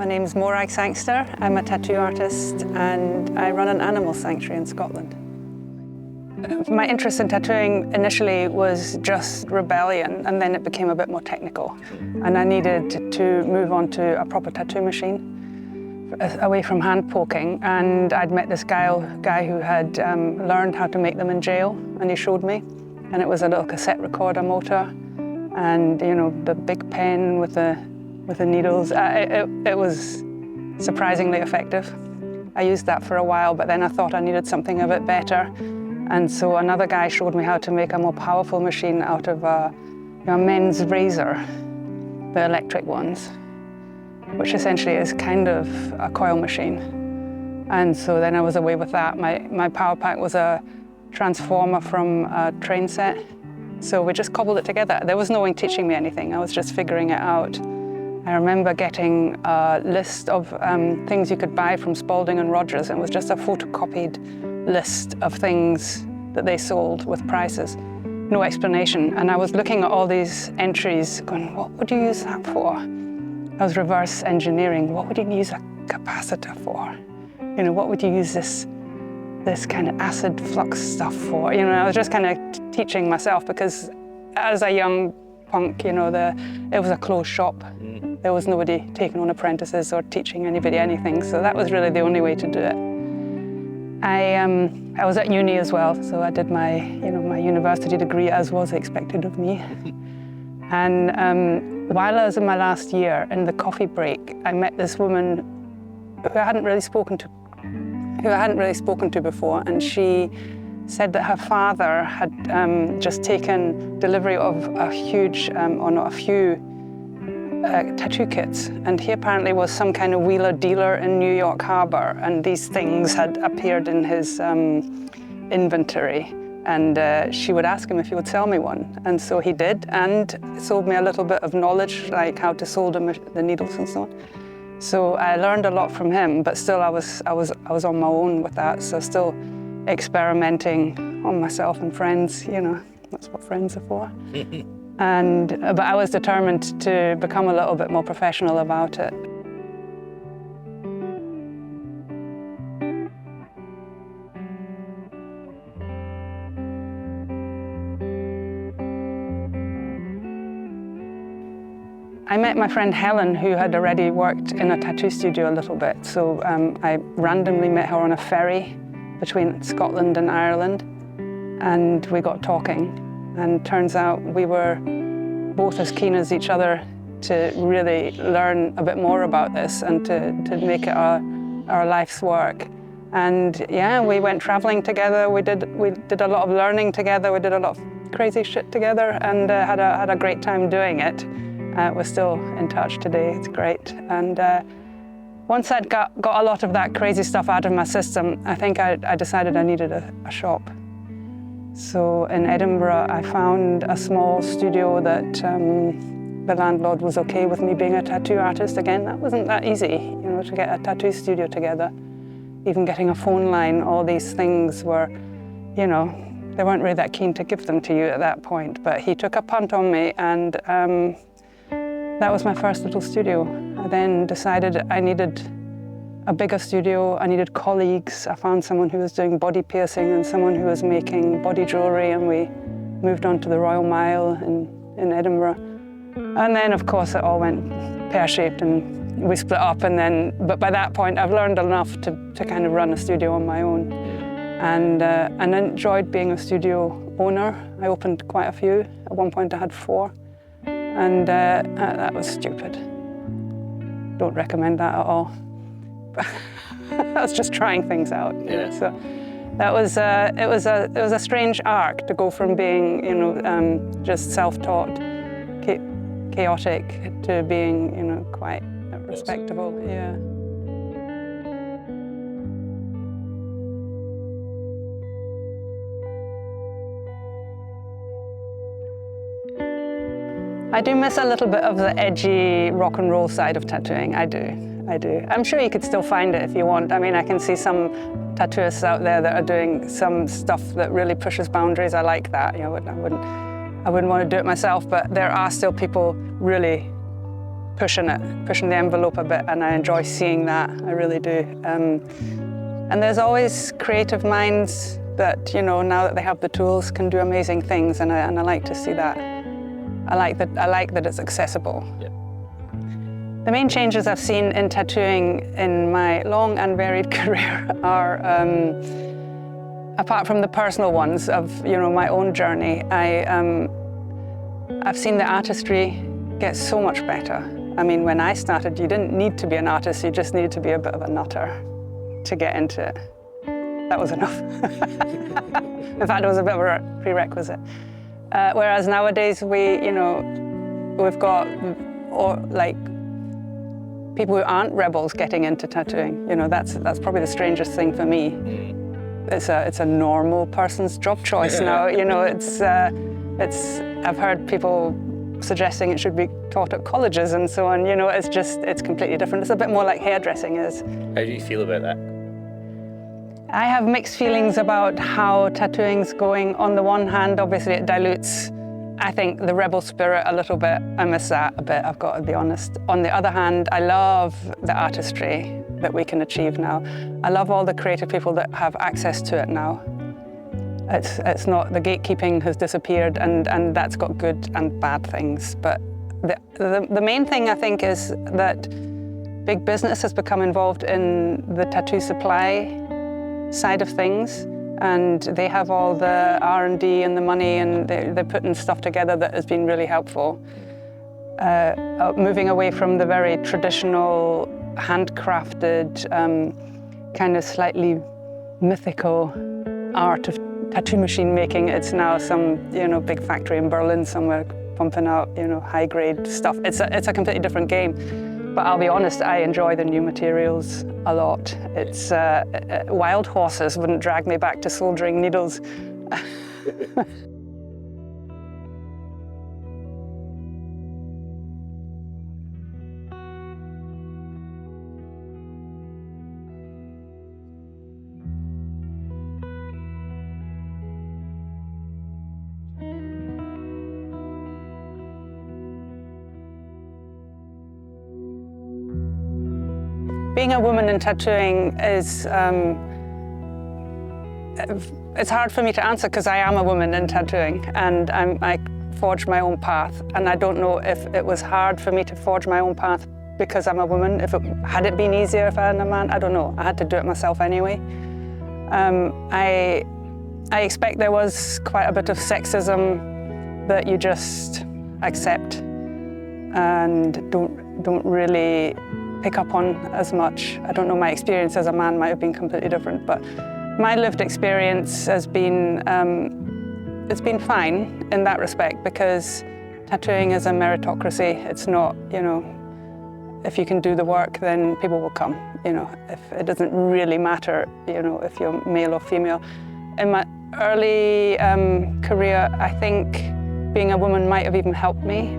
My name's Morag Sangster. I'm a tattoo artist and I run an animal sanctuary in Scotland. My interest in tattooing initially was just rebellion, and then it became a bit more technical. And I needed to move on to a proper tattoo machine, away from hand poking. And I'd met this guy who had learned how to make them in jail, and he showed me. And it was a little cassette recorder motor, and the big pen with the needles. It was surprisingly effective. I used that for a while, but then I thought I needed something a bit better. And so another guy showed me how to make a more powerful machine out of a men's razor, the electric ones, which essentially is kind of a coil machine. And so then I was away with that. My power pack was a transformer from a train set. So we just cobbled it together. There was no one teaching me anything. I was just figuring it out. I remember getting a list of things you could buy from Spalding and Rogers. It was just a photocopied list of things that they sold with prices. No explanation. And I was looking at all these entries going, what would you use that for? I was reverse engineering. What would you use a capacitor for? What would you use this kind of acid flux stuff for? I was just kind of teaching myself, because as a young punk, it was a closed shop. There was nobody taking on apprentices or teaching anybody anything, so that was really the only way to do it. I was at uni as well, so I did my university degree as was expected of me. And while I was in my last year, in the coffee break, I met this woman who I hadn't really spoken to before, and she said that her father had just taken delivery of a huge, or not a few, tattoo kits, and he apparently was some kind of wheeler dealer in New York Harbor, and these things had appeared in his inventory, and she would ask him if he would sell me one, and so he did, and sold me a little bit of knowledge, like how to solder the needles and so on. So I learned a lot from him, but still I was on my own with that, so still experimenting on myself and friends. That's what friends are for. But I was determined to become a little bit more professional about it. I met my friend Helen, who had already worked in a tattoo studio a little bit. So I randomly met her on a ferry between Scotland and Ireland, and we got talking. And turns out we were both as keen as each other to really learn a bit more about this and to make it our life's work. And yeah, we went traveling together. We did a lot of learning together. We did a lot of crazy shit together, and had a great time doing it. We're still in touch today. It's great. And once I'd got a lot of that crazy stuff out of my system, I think I decided I needed a shop. So in Edinburgh, I found a small studio that the landlord was okay with me being a tattoo artist. Again, that wasn't that easy, to get a tattoo studio together. Even getting a phone line, all these things were, they weren't really that keen to give them to you at that point. But he took a punt on me, and that was my first little studio. I then decided I needed a bigger studio. I needed colleagues. I found someone who was doing body piercing and someone who was making body jewellery, and we moved on to the Royal Mile in Edinburgh. And then, of course, it all went pear-shaped and we split up. But by that point, I've learned enough to kind of run a studio on my own. And I enjoyed being a studio owner. I opened quite a few. At one point, I had 4. And that was stupid. Don't recommend that at all. I was just trying things out. Yeah. So that was it was a strange arc to go from being just self-taught, chaotic, to being quite respectable. Yeah. I do miss a little bit of the edgy rock and roll side of tattooing. I do. I'm sure you could still find it if you want. I mean, I can see some tattooists out there that are doing some stuff that really pushes boundaries. I like that. I wouldn't want to do it myself, but there are still people really pushing the envelope a bit, and I enjoy seeing that. I really do. And there's always creative minds that, now that they have the tools, can do amazing things, and I like to see that. I like that it's accessible. Yeah. The main changes I've seen in tattooing in my long and varied career are, apart from the personal ones of my own journey, I've seen the artistry get so much better. I mean, when I started, you didn't need to be an artist, you just needed to be a bit of a nutter to get into it. That was enough. In fact, it was a bit of a prerequisite. Whereas nowadays, we've got people who aren't rebels getting into tattooing. That's probably the strangest thing for me. It's a normal person's job choice now. I've heard people suggesting it should be taught at colleges and so on. It's completely different. It's a bit more like hairdressing is. How do you feel about that? I have mixed feelings about how tattooing's going. On the one hand, obviously it dilutes, I think, the rebel spirit a little bit. I miss that a bit, I've got to be honest. On the other hand, I love the artistry that we can achieve now. I love all the creative people that have access to it now. It's not, the gatekeeping has disappeared, and that's got good and bad things. But the main thing, I think, is that big business has become involved in the tattoo supply side of things, and they have all the R&D and the money, and they're putting stuff together that has been really helpful. Moving away from the very traditional, handcrafted, kind of slightly mythical art of tattoo machine making. It's now some, big factory in Berlin somewhere pumping out, high-grade stuff. It's a completely different game. But I'll be honest, I enjoy the new materials a lot. It's wild horses wouldn't drag me back to soldering needles. Being a woman in tattooing is, it's hard for me to answer because I am a woman in tattooing, and I forged my own path, and I don't know if it was hard for me to forge my own path because I'm a woman. Had it been easier if I had a man? I don't know. I had to do it myself anyway. I expect there was quite a bit of sexism that you just accept and don't really pick up on as much. I don't know, my experience as a man might have been completely different, but my lived experience has been, it's been fine in that respect, because tattooing is a meritocracy. It's not, if you can do the work, then people will come. If it doesn't really matter, if you're male or female. In my early career, I think being a woman might have even helped me,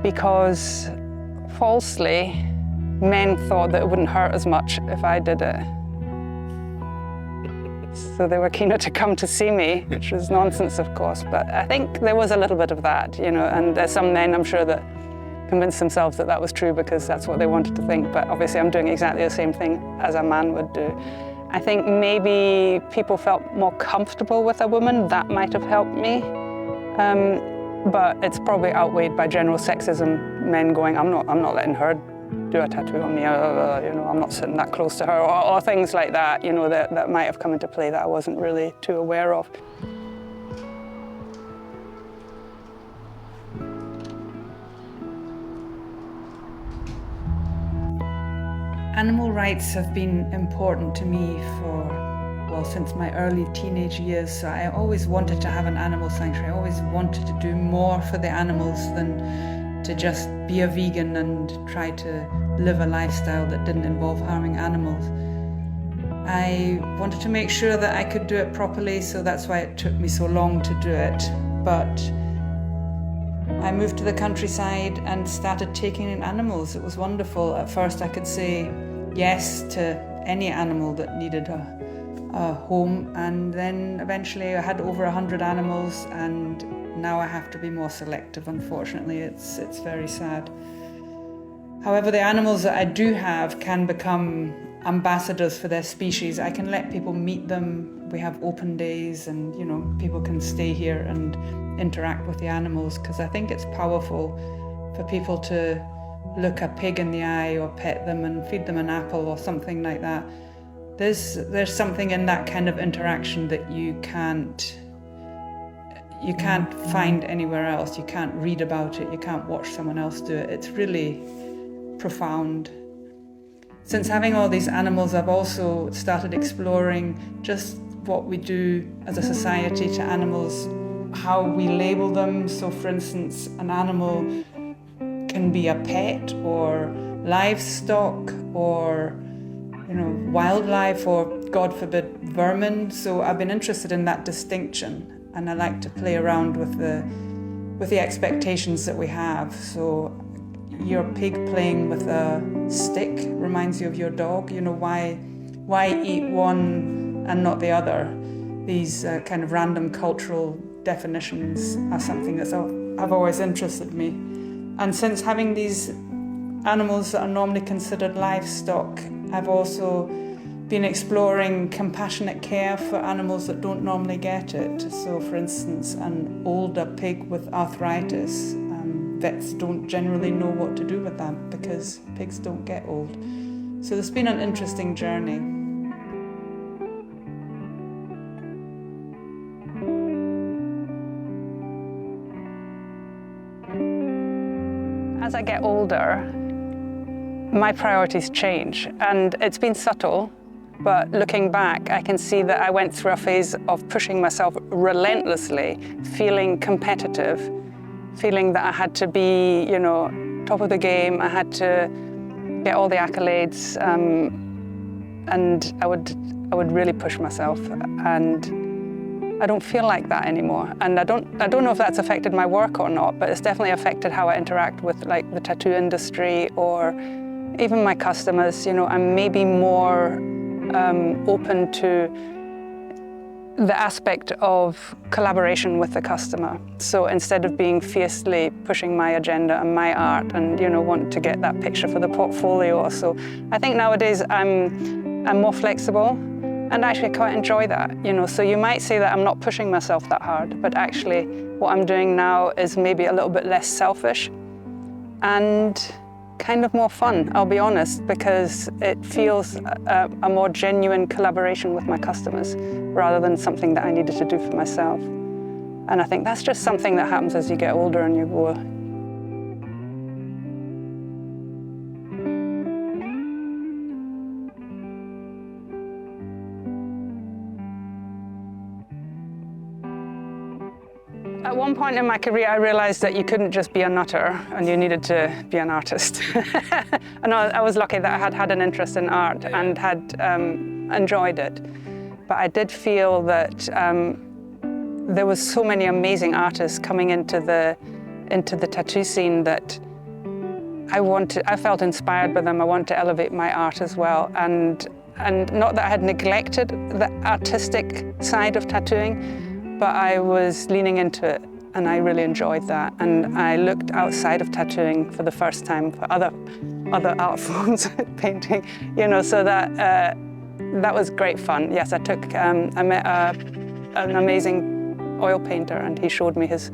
because falsely, men thought that it wouldn't hurt as much if I did it. So they were keener to come to see me, which was nonsense, of course. But I think there was a little bit of that, and there's some men, I'm sure, that convinced themselves that that was true because that's what they wanted to think. But obviously I'm doing exactly the same thing as a man would do. I think maybe people felt more comfortable with a woman. That might have helped me. But it's probably outweighed by general sexism, men going, I'm not letting her do a tattoo on me, I'm not sitting that close to her, or things like that, that might have come into play that I wasn't really too aware of. Animal rights have been important to me since my early teenage years. So I always wanted to have an animal sanctuary. I always wanted to do more for the animals than to just be a vegan and try to live a lifestyle that didn't involve harming animals. I wanted to make sure that I could do it properly, so that's why it took me so long to do it. But I moved to the countryside and started taking in animals. It was wonderful. At first I could say yes to any animal that needed a home, and then eventually I had over 100 animals, and now I have to be more selective, unfortunately. It's very sad. However, the animals that I do have can become ambassadors for their species. I can let people meet them. We have open days and, people can stay here and interact with the animals, because I think it's powerful for people to look a pig in the eye or pet them and feed them an apple or something like that. There's something in that kind of interaction that you can't find anywhere else. You can't read about it. You can't watch someone else do it. It's really profound. Since having all these animals, I've also started exploring just what we do as a society to animals, how we label them. So for instance, an animal can be a pet or livestock or wildlife or, God forbid, vermin. So I've been interested in that distinction, and I like to play around with the expectations that we have. So your pig playing with a stick reminds you of your dog. Why eat one and not the other? These kind of random cultural definitions are something that's have always interested me. And since having these animals that are normally considered livestock, I've also been exploring compassionate care for animals that don't normally get it. So for instance, an older pig with arthritis, vets don't generally know what to do with that because pigs don't get old. So it's been an interesting journey. As I get older, my priorities change, and it's been subtle, but looking back, I can see that I went through a phase of pushing myself relentlessly, feeling competitive, feeling that I had to be, top of the game. I had to get all the accolades, and I would really push myself, and I don't feel like that anymore. And I don't know if that's affected my work or not, but it's definitely affected how I interact with the tattoo industry or even my customers. I'm maybe more open to the aspect of collaboration with the customer. So instead of being fiercely pushing my agenda and my art and want to get that picture for the portfolio or so, I think nowadays I'm more flexible and actually quite enjoy that. So you might say that I'm not pushing myself that hard, but actually what I'm doing now is maybe a little bit less selfish and kind of more fun, I'll be honest, because it feels a more genuine collaboration with my customers rather than something that I needed to do for myself. And I think that's just something that happens as you get older and you grow. At one point in my career, I realized that you couldn't just be a nutter and you needed to be an artist. And I was lucky that I had had an interest in art and had enjoyed it. But I did feel that there was so many amazing artists coming into the tattoo scene that I felt inspired by them. I wanted to elevate my art as well. And not that I had neglected the artistic side of tattooing, but I was leaning into it and I really enjoyed that. And I looked outside of tattooing for the first time for other art forms, painting, so that was great fun. Yes, I met an amazing oil painter and he showed me his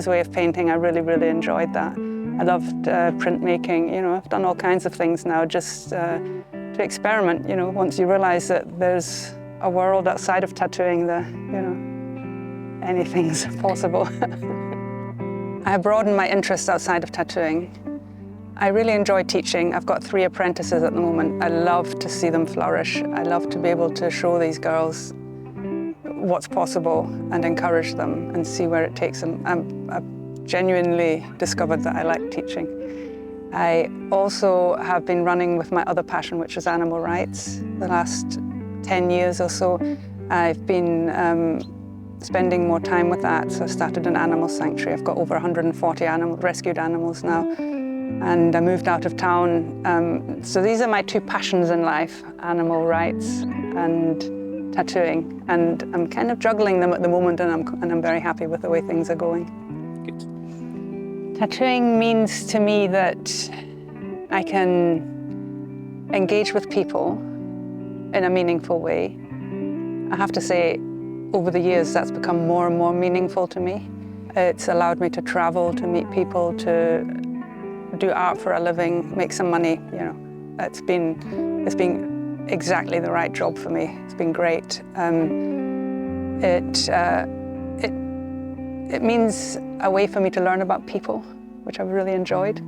way of painting. I really, really enjoyed that. I loved printmaking, I've done all kinds of things now just to experiment, once you realize that there's a world outside of tattooing that, anything's possible. I have broadened my interests outside of tattooing. I really enjoy teaching. I've got 3 apprentices at the moment. I love to see them flourish. I love to be able to show these girls what's possible and encourage them and see where it takes them. I've genuinely discovered that I like teaching. I also have been running with my other passion, which is animal rights. The last 10 years or so, I've been spending more time with that. So I started an animal sanctuary. I've got over 140 rescued animals now. And I moved out of town. So these are my 2 passions in life, animal rights and tattooing. And I'm kind of juggling them at the moment, and I'm very happy with the way things are going. Good. Tattooing means to me that I can engage with people in a meaningful way. I have to say, over the years, that's become more and more meaningful to me. It's allowed me to travel, to meet people, to do art for a living, make some money, you know. It's been exactly the right job for me. It's been great. It means a way for me to learn about people, which I've really enjoyed.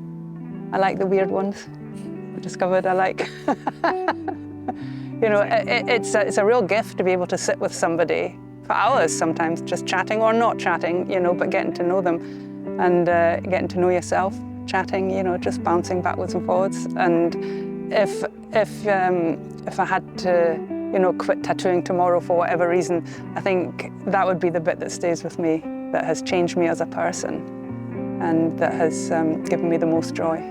I like the weird ones. I've discovered I like. You know, it's a real gift to be able to sit with somebody for hours sometimes, just chatting or not chatting, you know, but getting to know them and getting to know yourself, chatting, you know, just bouncing backwards and forwards. And if I had to, you know, quit tattooing tomorrow for whatever reason, I think that would be the bit that stays with me, that has changed me as a person and that has given me the most joy.